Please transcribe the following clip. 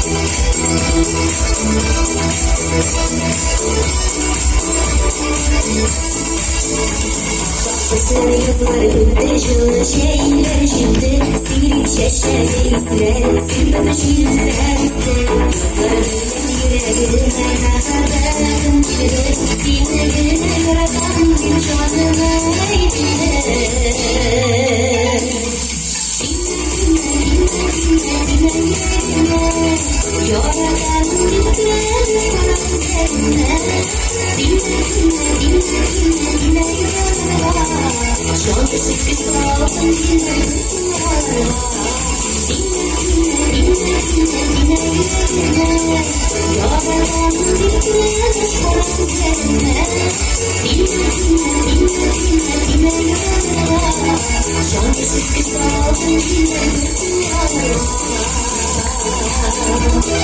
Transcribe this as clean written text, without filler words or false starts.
Yazları dışılı şeyler şimdi silik şeşelikler silmeme şillerse yüreğime haberim gibi sinirine yaradan bir canına